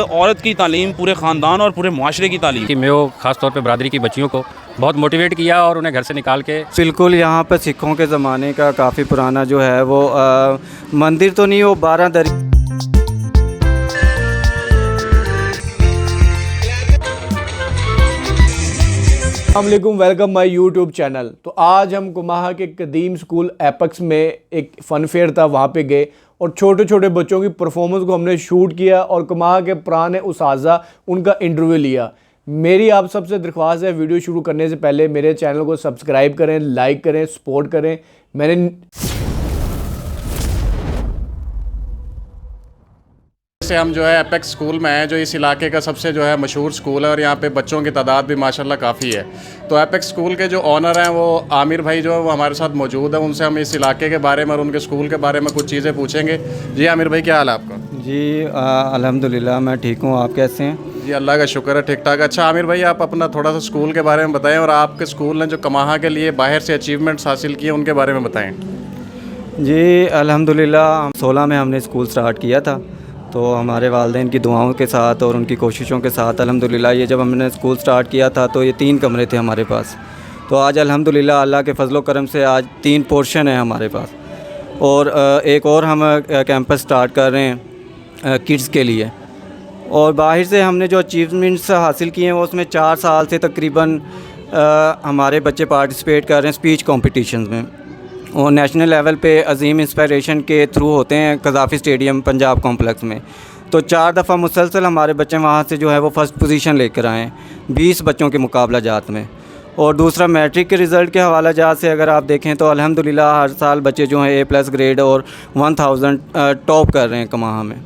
औरत की तालीम पूरे ख़ानदान और पूरे माशरे की तालीम कि मैं वो ख़ास तौर पे बरादरी की बच्चियों को बहुत मोटिवेट किया और उन्हें घर से निकाल के बिल्कुल यहाँ पर सिखों के ज़माने का काफ़ी पुराना जो है वो मंदिर तो नहीं, वो 12 दरी। अस्सलामुअलैकुम, वेलकम माय यूट्यूब चैनल। तो आज हम कुमाहा के कदीम स्कूल एपेक्स में एक फ़न फेयर था, वहाँ पे गए और छोटे छोटे बच्चों की परफॉर्मेंस को हमने शूट किया और कुमाहा के पुराने उस्ताज़ा उनका इंटरव्यू लिया। मेरी आप सबसे दरख्वास्त है, वीडियो शुरू करने से पहले मेरे चैनल को सब्सक्राइब करें, लाइक करें, सपोर्ट करें। से हम जो है एपेक्स स्कूल में हैं, जो इस इलाके का सबसे जो है मशहूर स्कूल है और यहाँ पे बच्चों की तादाद भी माशाल्लाह काफ़ी है। तो एपेक्स स्कूल के जो ऑनर हैं वो आमिर भाई जो है वो हमारे साथ मौजूद है। उनसे हम इस इलाके के बारे में और उनके स्कूल के बारे में कुछ चीज़ें पूछेंगे। जी आमिर भाई, क्या हाल है आपका? जी अल्हम्दुलिल्लाह मैं ठीक हूँ, आप कैसे हैं? जी अल्लाह का शुक्र है, ठीक ठाक। अच्छा आमिर भाई, आप अपना थोड़ा सा स्कूल के बारे में बताएँ और आपके स्कूल ने जो कुमाहा के लिए बाहर से अचीवमेंट्स हासिल किए उनके बारे में बताएँ। जी अल्हम्दुलिल्लाह 16 में हमने स्कूल स्टार्ट किया था, तो हमारे वालिदैन की दुआओं के साथ और उनकी कोशिशों के साथ अल्हम्दुलिल्लाह ये जब हमने स्कूल स्टार्ट किया था तो ये 3 कमरे थे हमारे पास। तो आज अल्हम्दुलिल्लाह अल्लाह के फजलो करम से आज 3 पोर्शन है हमारे पास और एक और हम कैंपस स्टार्ट कर रहे हैं किड्स के लिए। और बाहर से हमने जो अचीवमेंट्स हासिल किए हैं वो उसमें 4 साल से तकरीबन हमारे बच्चे पार्टिसिपेट कर रहे हैं स्पीच कॉम्पिटिशन्स में और नेशनल लेवल पे अजीम इंस्पिरेशन के थ्रू होते हैं कज़ाफ़ी स्टेडियम पंजाब कॉम्प्लेक्स में। तो 4 दफ़ा मुसलसल हमारे बच्चे वहाँ से जो है वो फ़र्स्ट पोजीशन लेकर आए हैं 20 बच्चों के मुकाबला जात में। और दूसरा मैट्रिक के रिज़ल्ट के हवाला जात से अगर आप देखें तो अल्हम्दुलिल्लाह हर साल बच्चे जो हैं A+ ग्रेड और 1000 टॉप कर रहे हैं कुमाहा में।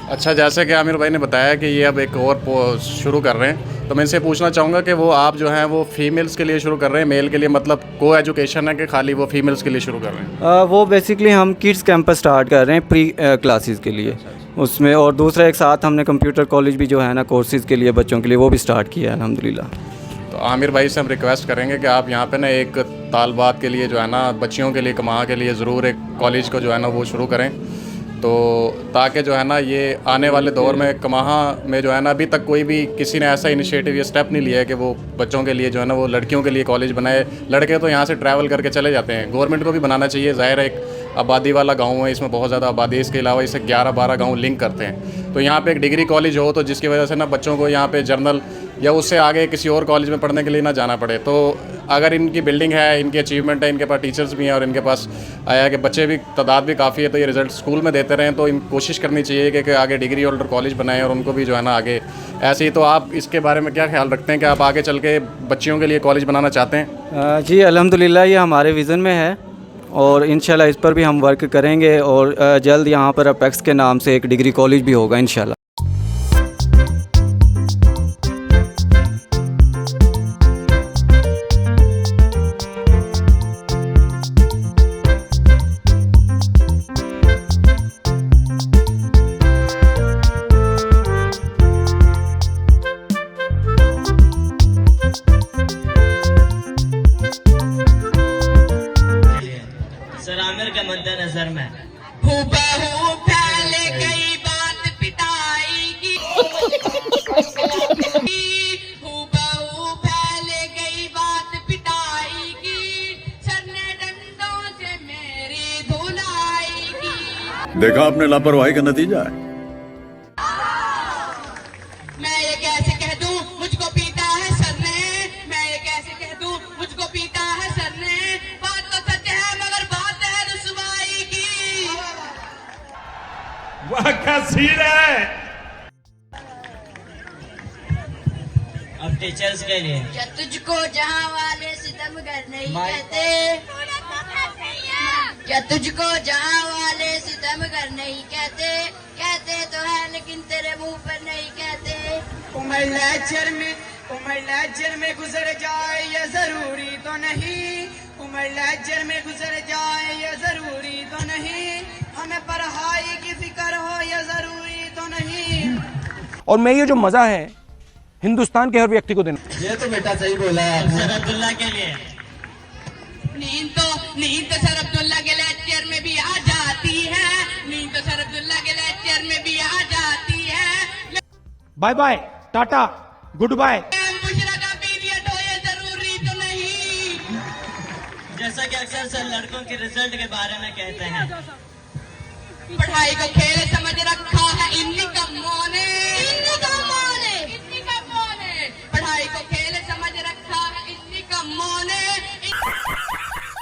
अच्छा, जैसे कि आमिर भाई ने बताया कि ये अब एक और शुरू कर रहे हैं, तो मैं इनसे पूछना चाहूँगा कि वो आप जो हैं वो फ़ीमेल्स के लिए शुरू कर रहे हैं, मेल के लिए, मतलब को एजुकेशन है कि खाली वो फ़ीमेल्स के लिए शुरू कर रहे हैं? वो बेसिकली हम किड्स कैंपस स्टार्ट कर रहे हैं प्री क्लासेस के लिए उसमें। और दूसरा एक साथ हमने कंप्यूटर कॉलेज भी जो है ना कोर्सेज़ के लिए बच्चों के लिए वो भी स्टार्ट किया है अल्हम्दुलिल्लाह। तो आमिर भाई से हम रिक्वेस्ट करेंगे कि आप यहाँ पे ना एक तालबात के लिए जो है ना बच्चियों के लिए कुमाहा के लिए ज़रूर एक कॉलेज को जो है ना वो शुरू करें, तो ताकि जो है ना ये आने वाले दौर में कुमाहा में जो है ना अभी तक कोई भी किसी ने ऐसा इनिशिएटिव या स्टेप नहीं लिया है कि वो बच्चों के लिए जो है ना वो लड़कियों के लिए कॉलेज बनाए। लड़के तो यहाँ से ट्रैवल करके चले जाते हैं, गवर्नमेंट को भी बनाना चाहिए। ज़ाहिर है एक आबादी वाला गांव है, इसमें बहुत ज़्यादा आबादी है, इसके अलावा इसे 11-12 गांव लिंक करते हैं। तो यहाँ पे एक डिग्री कॉलेज हो तो जिसकी वजह से ना बच्चों को यहाँ पे जर्नल या उससे आगे किसी और कॉलेज में पढ़ने के लिए ना जाना पड़े। तो अगर इनकी बिल्डिंग है, इनकी अचीवमेंट है, इनके पास टीचर्स भी हैं और इनके पास आया कि बच्चे भी तादाद भी काफ़ी है, तो ये रिज़ल्ट स्कूल में देते रहें, तो इन कोशिश करनी चाहिए कि आगे डिग्री होल्डर कॉलेज बनाएं और उनको भी जो है ना आगे ऐसे ही। तो आप इसके बारे में क्या ख्याल रखते हैं कि आप आगे चल के बच्चियों के लिए कॉलेज बनाना चाहते हैं? जी अल्हम्दुलिल्लाह ये हमारे विज़न में है और इंशाल्लाह इस पर भी हम वर्क करेंगे और जल्द यहाँ पर एपेक्स के नाम से एक डिग्री कॉलेज भी होगा इंशाल्लाह। आमिर के मद्दे नजर में हूबहू फैल गई बात पिटाई की, हूबहू फैल गई बात पिटाई की, सर ने डंडों से मेरी धुलाई की। देखा आपने लापरवाही का नतीजा है। मैं ये कैसे कह दूं मुझको पीटा है सर ने, मैं ये कैसे कह दूं मुझको पीटा है सर ने, बात तो सच है मगर बात है रुसवाई की। वाह क्या सीन है। अब टीचर्स के लिए क्या तुझको जहां वाले सितमगर नहीं कहते, क्या तुझको जहां वाले सितमगर नहीं कहते, कहते तो है लेकिन तेरे मुंह पर नहीं कहते। उमर लहजर में गुजर जाए ये जरूरी तो नहीं, उमर लहजर में गुजर जाए ये जरूरी तो नहीं, हमें पढ़ाई की फिक्र हो ये जरूरी तो नहीं। और मैं ये जो मज़ा है हिंदुस्तान के हर व्यक्ति को देना। ये तो बेटा सही बोला है सर अब्दुल्ला के लिए। नींद तो सर अब्दुल्ला के लेक्चर में भी आ जाती है, नींद तो सर अब्दुल्ला के लेक्चर में भी आ जाती है। Bye bye, tata, goodbye. मुशरा का पीरियड हो ये जरूरी तो नहीं। जैसा कि अक्सर सर लड़कों के रिजल्ट के बारे में कहते हैं, पढ़ाई को खेल समझ रखा है इन्हीं कमों ने, पढ़ाई को खेल समझ रखा है इन्हीं कमों ने।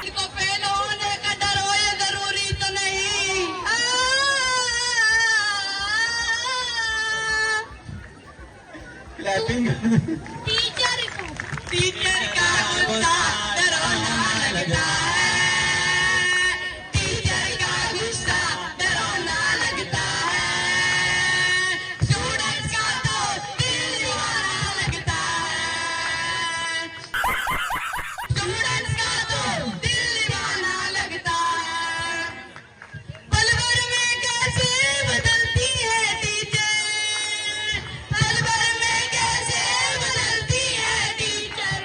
इनको फेल होने का डर हो ये जरूरी तो नहीं। टीचर का गुस्सा डरावना लगता है, टीचर का गुस्सा डरावना लगता है, स्टूडेंट्स का तो दिल दीवाना लगता है, स्टूडेंट्स का तो दिल दीवाना लगता है। पल भर में कैसे बदलती है टीचर, पल भर में कैसे बदलती है टीचर।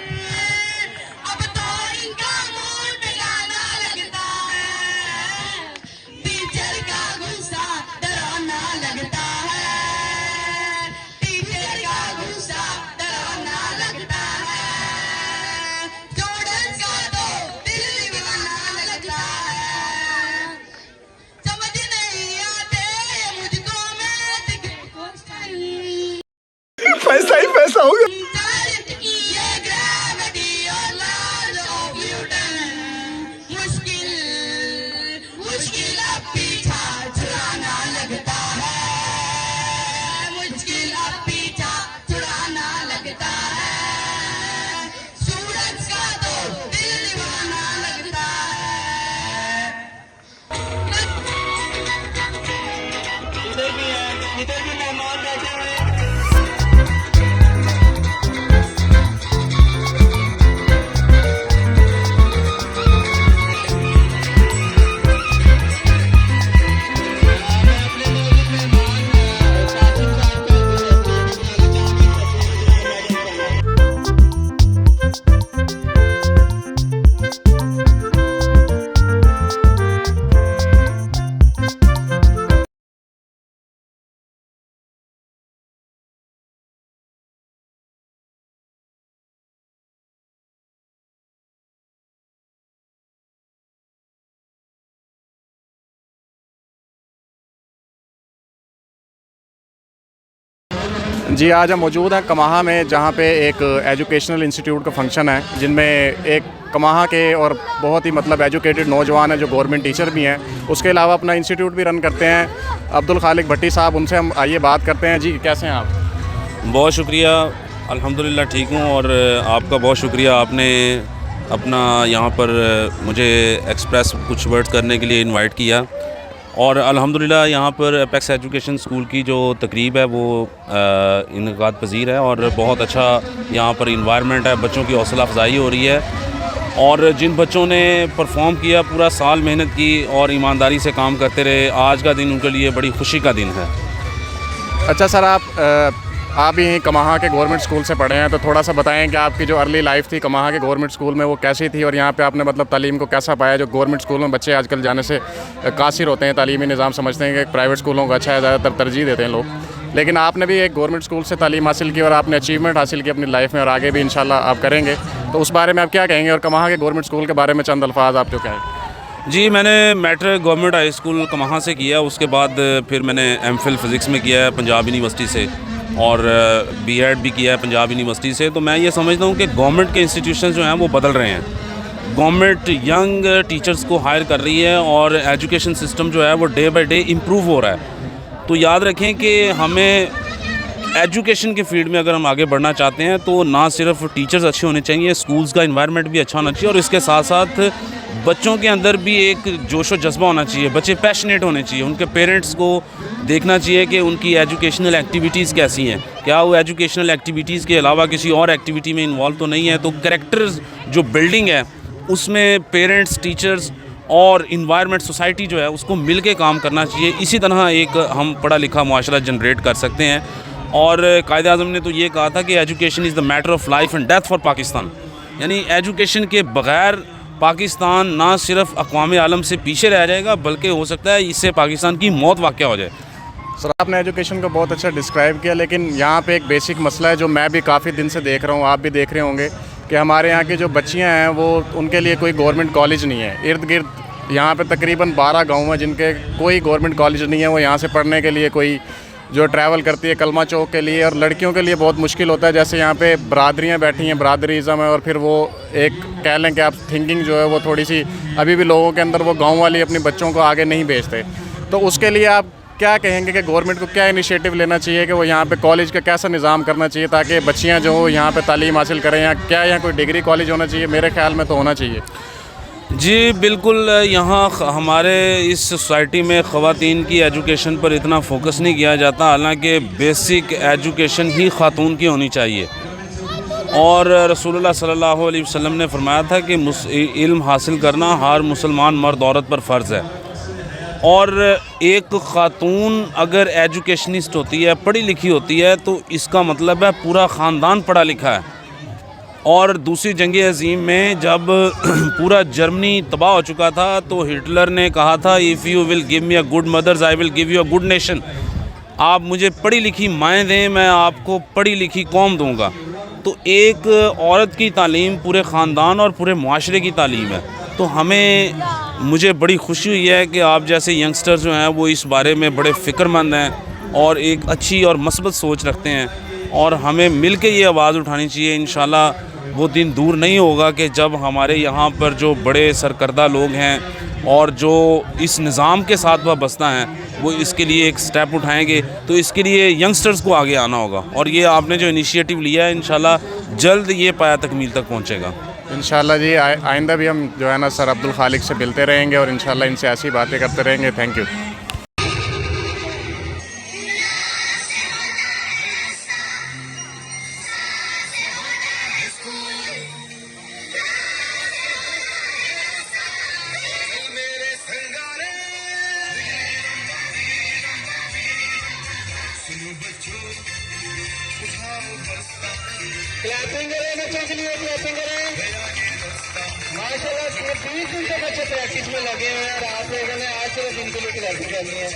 अब तो इनका मूड बिगाड़ना लगता है, टीचर का गुस्सा डरावना लगता है, टीचर का गुस्सा डरावना लगता है, स्टूडेंट्स का तो दिल दीवाना लगता है। समझ नहीं आते मुझको मैथ के क्वेश्चन, पैसा ही पैसा होगा। ये ग्रेविटी और लॉज ऑफ न्यूटन, मुश्किल मुश्किल अब पीछा छुड़ाना लगता है, मुश्किल अब पीछा छुड़ाना लगता है, स्टूडेंट्स का तो दिल दीवाना लगता है। इधर भी मेहमान बैठे हुए हैं। जी आज हम मौजूद हैं कमाहा में, जहाँ पे एक एजुकेशनल इंस्टीट्यूट का फंक्शन है, जिनमें एक कमाहा के और बहुत ही मतलब एजुकेटेड नौजवान हैं जो गवर्नमेंट टीचर भी हैं, उसके अलावा अपना इंस्टीट्यूट भी रन करते हैं, अब्दुल खालिक भट्टी साहब। उनसे हम आइए बात करते हैं। जी कैसे हैं आप? बहुत शुक्रिया, अल्हम्दुलिल्लाह ठीक हूँ। और आपका बहुत शुक्रिया, आपने अपना यहाँ पर मुझे एक्सप्रेस कुछ वर्ड्स करने के लिए इनवाइट किया। और अल्हम्दुलिल्लाह यहाँ पर एपेक्स एजुकेशन स्कूल की जो तकरीब है वो इनकाद पजीर है और बहुत अच्छा यहाँ पर इन्वायरमेंट है, बच्चों की हौसला अफजाई हो रही है। और जिन बच्चों ने परफॉर्म किया, पूरा साल मेहनत की और ईमानदारी से काम करते रहे, आज का दिन उनके लिए बड़ी खुशी का दिन है। अच्छा सर, आप भी यहीं कमाहा के गवर्नमेंट स्कूल से पढ़े हैं, तो थोड़ा सा बताएं कि आपकी जो अर्ली लाइफ थी कमाहा के गवर्नमेंट स्कूल में वो कैसी थी, और यहाँ पे आपने मतलब तालीम को कैसा पाया। जो गवर्नमेंट स्कूल में बच्चे आजकल जाने से कासिर होते हैं, तालीमी निज़ाम समझते हैं कि प्राइवेट स्कूलों का अच्छा है, ज़्यादातर तरजीह देते हैं लोग, लेकिन आपने भी एक गवर्नमेंट स्कूल से तालीम हासिल की और आपने अचीवमेंट हासिल की अपनी लाइफ में, और आगे भी इंशाल्लाह आप करेंगे, तो उस बारे में आप क्या कहेंगे? और कमाहा के गवर्नमेंट स्कूल के बारे में चंद अल्फाज आप जो कहें। जी, मैंने मैट्रिक गवर्नमेंट हाई स्कूल कमाहा से किया, उसके बाद फिर मैंने एमफिल फ़िज़िक्स में किया है पंजाब यूनिवर्सिटी से, और बीएड भी किया है पंजाब यूनिवर्सिटी से। तो मैं ये समझता हूँ कि गवर्नमेंट के इंस्टीट्यूशन जो हैं वो बदल रहे हैं। गवर्नमेंट यंग टीचर्स को हायर कर रही है और एजुकेशन सिस्टम जो है वो डे बाय डे इम्प्रूव हो रहा है। तो याद रखें कि हमें एजुकेशन के फील्ड में अगर हम आगे बढ़ना चाहते हैं तो ना सिर्फ टीचर्स अच्छे होने चाहिए, स्कूल्स का इन्वायरमेंट भी अच्छा होना चाहिए, और इसके साथ साथ बच्चों के अंदर भी एक जोश व जज्बा होना चाहिए। बच्चे पैशनेट होने चाहिए, उनके पेरेंट्स को देखना चाहिए कि उनकी एजुकेशनल एक्टिविटीज़ कैसी हैं, क्या वो एजुकेशनल एक्टिविटीज़ के अलावा किसी और एक्टिविटी में इन्वॉल्व तो नहीं है। तो कैरेक्टर्स जो बिल्डिंग है उसमें पेरेंट्स, टीचर्स और इन्वायरमेंट, सोसाइटी जो है उसको मिल के काम करना चाहिए। इसी तरह एक हम पढ़ा लिखा मुआशरा जनरेट कर सकते हैं। और कायदे आज़म ने तो ये कहा था कि education is the matter of life and death for Pakistan, यानी एजुकेशन के बग़ैर पाकिस्तान ना सिर्फ अक़वाम आलम से पीछे रह जाएगा बल्कि हो सकता है इससे पाकिस्तान की मौत वाक़या हो जाए। सर आपने एजुकेशन को बहुत अच्छा डिस्क्राइब किया, लेकिन यहाँ पे एक बेसिक मसला है जो मैं भी काफ़ी दिन से देख रहा हूँ, आप भी देख रहे होंगे कि हमारे यहाँ की जो बच्चियाँ हैं वो उनके लिए कोई गवर्नमेंट कॉलेज नहीं है। इर्द गिर्द यहाँ पे तकरीबन 12 गाँव हैं जिनके कोई गवर्नमेंट कॉलेज नहीं है। वो यहाँ से पढ़ने के लिए कोई जो ट्रैवल करती है कलमा चौक के लिए, और लड़कियों के लिए बहुत मुश्किल होता है। जैसे यहाँ पे बरादरियाँ बैठी हैं, बरादरीज़म है, और फिर वो एक कह लें कि आप थिंकिंग जो है वो थोड़ी सी अभी भी लोगों के अंदर, वो गाँव वाली अपने बच्चों को आगे नहीं भेजते। तो उसके लिए आप क्या कहेंगे कि गवर्नमेंट को क्या इनिशिएटिव लेना चाहिए कि वो यहाँ पे कॉलेज का कैसा निज़ाम करना चाहिए ताकि बच्चियाँ जो हो यहाँ पे तालीम हासिल करें? या क्या यहाँ कोई डिग्री कॉलेज होना चाहिए? मेरे ख्याल में तो होना चाहिए। जी बिल्कुल, यहाँ हमारे इस सोसाइटी में ख़वातीन की एजुकेशन पर इतना फोकस नहीं किया जाता, हालांकि बेसिक एजुकेशन ही ख़ातून की होनी चाहिए। और रसूलुल्लाह सल्लल्लाहु अलैहि वसल्लम ने फरमाया था कि इल्म हासिल करना हर मुसलमान मर्द औरत पर फ़र्ज़ है। और एक ख़ातून अगर एजुकेशनिस्ट होती है, पढ़ी लिखी होती है, तो इसका मतलब है पूरा ख़ानदान पढ़ा लिखा है। और दूसरी जंग अज़ीम में जब पूरा जर्मनी तबाह हो चुका था तो हिटलर ने कहा था, if you will give me a good mother's I will give you a good nation. आप मुझे पढ़ी लिखी माएँ दें, मैं आपको पढ़ी लिखी कौम दूंगा। तो एक औरत की तालीम पूरे ख़ानदान और पूरे मुआशरे की तालीम है। तो मुझे बड़ी खुशी हुई है कि आप जैसे यंगस्टर जो हैं वो इस बारे में बड़े फ़िक्रमंद हैं और एक अच्छी और मस्बत सोच रखते हैं, और हमें मिल के ये आवाज़ उठानी चाहिए। इंशाल्लाह वो दिन दूर नहीं होगा कि जब हमारे यहाँ पर जो बड़े सरकर्दा लोग हैं और जो इस निज़ाम के साथ वाबस्ता हैं वो इसके लिए एक स्टेप उठाएंगे। तो इसके लिए यंगस्टर्स को आगे आना होगा, और ये आपने जो इनिशिएटिव लिया है इंशाल्लाह जल्द ये पाया तकमील तक पहुँचेगा। इंशाल्लाह जी, आइंदा भी हम जो है ना सर अब्दुल खालिक से मिलते रहेंगे और इंशाल्लाह इनसे ऐसी बातें करते रहेंगे। Thank you. क्लैपिंग करें बच्चों के लिए, क्लैपिंग करें। माशाल्लाह 20 दिन से बच्चे प्रैक्टिस में लगे हुए हैं और आप लोगों ने आज सिर्फ इनके लिए क्लैपिंग करनी है।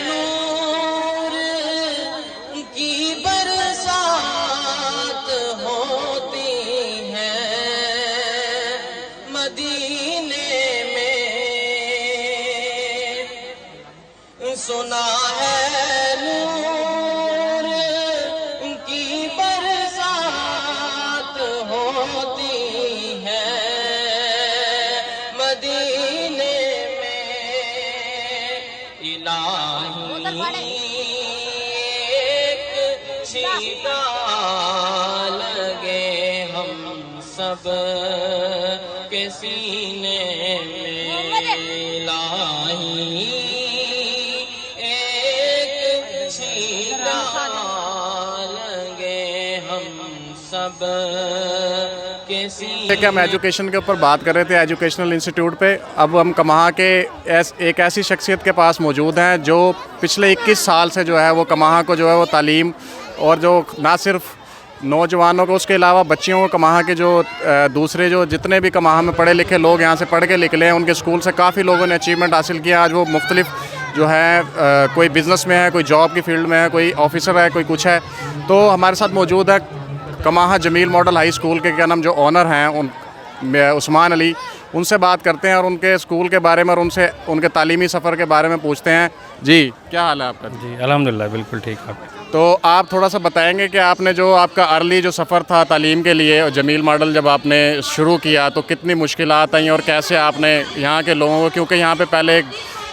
नूर की बरसात होती है मदीने में, सुना है नूर की बरसात होती है मदीने में। इलाही एक छीटा लगे हम सब के सीने में। इलाही एक छीटा लगे हम सब के सीने। कि हम एजुकेशन के ऊपर बात कर रहे थे, एजुकेशनल इंस्टीट्यूट पे। अब हम कमाहा के एक ऐसी शख्सियत के पास मौजूद हैं जो पिछले 21 साल से जो है वो कमाहा को जो है वो तालीम, और जो ना सिर्फ नौजवानों को, उसके अलावा बच्चियों को, कमाहा के जो दूसरे जो जितने भी कमाहा में पढ़े लिखे लोग यहाँ से पढ़ के निकले हैं, उनके स्कूल से काफ़ी लोगों ने अचीवमेंट हासिल किया। आज वो मुख्तलिफ जो है कोई बिज़नेस में है, कोई जॉब की फील्ड में है, कोई ऑफिसर है, कोई कुछ है। तो हमारे साथ मौजूद है कमाहा जमील मॉडल हाई स्कूल के क्या नाम जो ऑनर हैं उस्मान अली। उनसे बात करते हैं और उनके स्कूल के बारे में और उनसे उनके तालीमी सफ़र के बारे में पूछते हैं। जी, क्या हाल है आपका? जी अल्हम्दुलिल्लाह बिल्कुल ठीक है। तो आप थोड़ा सा बताएंगे कि आपने जो आपका अर्ली जो सफ़र था तालीम के लिए, और जमील मॉडल जब आपने शुरू किया तो कितनी मुश्किलात आई और कैसे आपने यहाँ के लोगों को, क्योंकि यहाँ पे पहले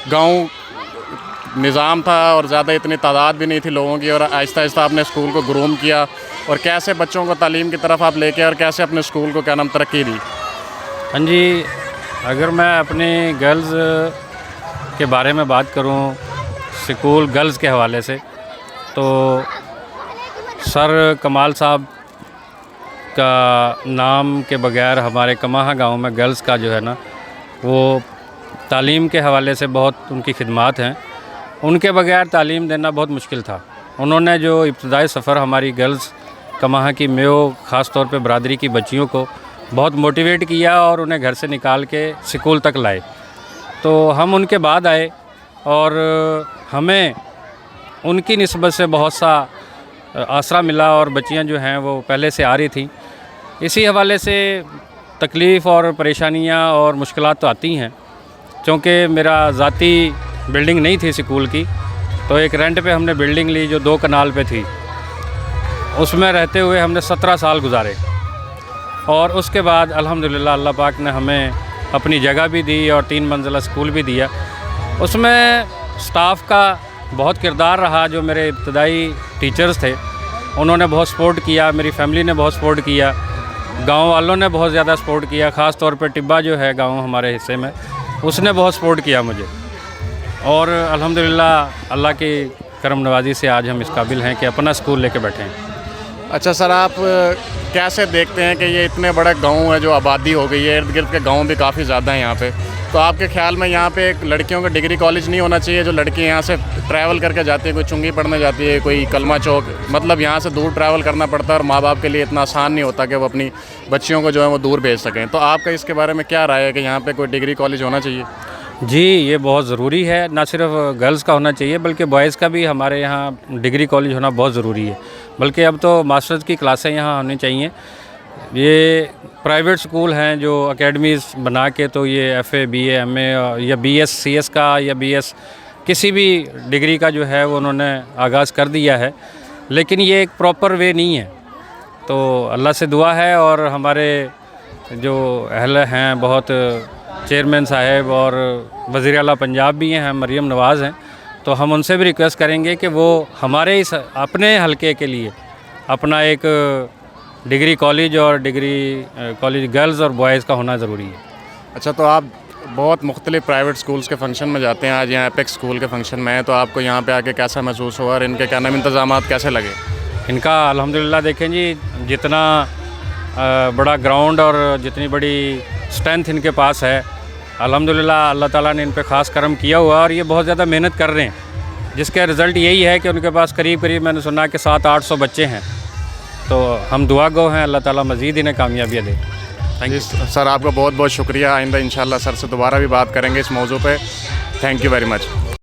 गांव निज़ाम था और ज़्यादा इतनी तादाद भी नहीं थी लोगों की, और आहिस्ता आहिस्ता आपने स्कूल को ग्रूम किया और कैसे बच्चों को तालीम की तरफ आप लेके और कैसे अपने स्कूल को क्या नाम तरक्की दी? हाँ जी, अगर मैं अपने गर्ल्स के बारे में बात करूँ, स्कूल गर्ल्स के हवाले से, तो सर कमाल साहब का नाम के बगैर हमारे कमाहा गांव में गर्ल्स का जो है ना वो तालीम के हवाले से बहुत उनकी खिदमात हैं। उनके बगैर तालीम देना बहुत मुश्किल था। उन्होंने जो इब्तदाई सफ़र हमारी गर्ल्स कमाहा की मेयो ख़ास तौर पे बरादरी की बच्चियों को बहुत मोटिवेट किया और उन्हें घर से निकाल के स्कूल तक लाए। तो हम उनके बाद आए और हमें उनकी निस्बत से बहुत सा आसरा मिला और बच्चियां जो हैं वो पहले से आ रही थी। इसी हवाले से तकलीफ़ और परेशानियां और मुश्किलात तो आती हैं, क्योंकि मेरा ज़ाती बिल्डिंग नहीं थी स्कूल की, तो एक रेंट पे हमने बिल्डिंग ली जो 2 कनाल पे थी। उसमें रहते हुए हमने 17 साल गुजारे और उसके बाद अल्हम्दुलिल्लाह अल्लाह पाक ने हमें अपनी जगह भी दी और 3 मंजिला स्कूल भी दिया। उसमें स्टाफ का बहुत किरदार रहा। जो मेरे इब्तदाई टीचर्स थे उन्होंने बहुत सपोर्ट किया, मेरी फैमिली ने बहुत सपोर्ट किया, गांव वालों ने बहुत ज़्यादा सपोर्ट किया। ख़ास तौर पे टिब्बा जो है गांव हमारे हिस्से में, उसने बहुत सपोर्ट किया मुझे। और अल्हम्दुलिल्लाह अल्लाह की करम नवाजी से आज हम इस काबिल हैं कि अपना स्कूल लेके बैठे हैं। अच्छा सर, आप कैसे देखते हैं कि ये इतने बड़े गांव है जो आबादी हो गई है, इर्द गिर्द के गांव भी काफ़ी ज़्यादा हैं यहाँ पे, तो आपके ख्याल में यहाँ पे एक लड़कियों का डिग्री कॉलेज नहीं होना चाहिए? जो लड़की यहाँ से ट्रैवल करके जाती है, कोई चुंगी पढ़ने जाती है, कोई कलमा चौक, मतलब यहाँ से दूर ट्रैवल करना पड़ता है और माँ बाप के लिए इतना आसान नहीं होता कि वो अपनी बच्चियों को जो है वो दूर भेज सकें। तो आपका इसके बारे में क्या राय है कि यहाँ पर कोई डिग्री कॉलेज होना चाहिए? जी, ये बहुत ज़रूरी है। ना सिर्फ गर्ल्स का होना चाहिए बल्कि बॉयज़ का भी हमारे यहाँ डिग्री कॉलेज होना बहुत ज़रूरी है। बल्कि अब तो मास्टर्स की क्लासें यहाँ होनी चाहिए। ये प्राइवेट स्कूल हैं जो एकेडमीज़ बना के, तो ये FA BA MA या BS CS का या BS किसी भी डिग्री का जो है वो उन्होंने आगाज़ कर दिया है, लेकिन ये एक प्रॉपर वे नहीं है। तो अल्लाह से दुआ है, और हमारे जो अहल हैं, बहुत चेयरमैन साहब और वज़ीर आला पंजाब भी हैं, मरीम नवाज़ हैं, तो हम उनसे भी रिक्वेस्ट करेंगे कि वो हमारे इस अपने हलके के लिए अपना एक डिग्री कॉलेज और डिग्री कॉलेज गर्ल्स और बॉयज़ का होना ज़रूरी है। अच्छा, तो आप बहुत मुख्तलिफ प्राइवेट स्कूल्स के फंक्शन में जाते हैं, आज यहाँ एपेक्स स्कूल के फंक्शन में है, तो आपको यहाँ पे आके कैसा महसूस हुआ और इनके क्या नाम इंतज़ामात कैसे लगे? इनका अल्हम्दुलिल्लाह देखें जी, जितना बड़ा ग्राउंड और जितनी बड़ी स्ट्रेंथ इनके पास है, अल्हम्दुलिल्लाह अल्लाह ताला ने इन पे ख़ास करम किया हुआ और ये बहुत ज़्यादा मेहनत कर रहे हैं, जिसका रिज़ल्ट यही है कि उनके पास करीब मैंने सुना कि 700-800 बच्चे हैं। तो हम दुआ गो हैं, अल्लाह ताला मज़ीद इन्हें कामयाबियाँ दे। Thank you. सर आपका बहुत बहुत शुक्रिया। आइंदा इंशाल्लाह सर से दोबारा भी बात करेंगे इस मौजू पे। Thank you very much.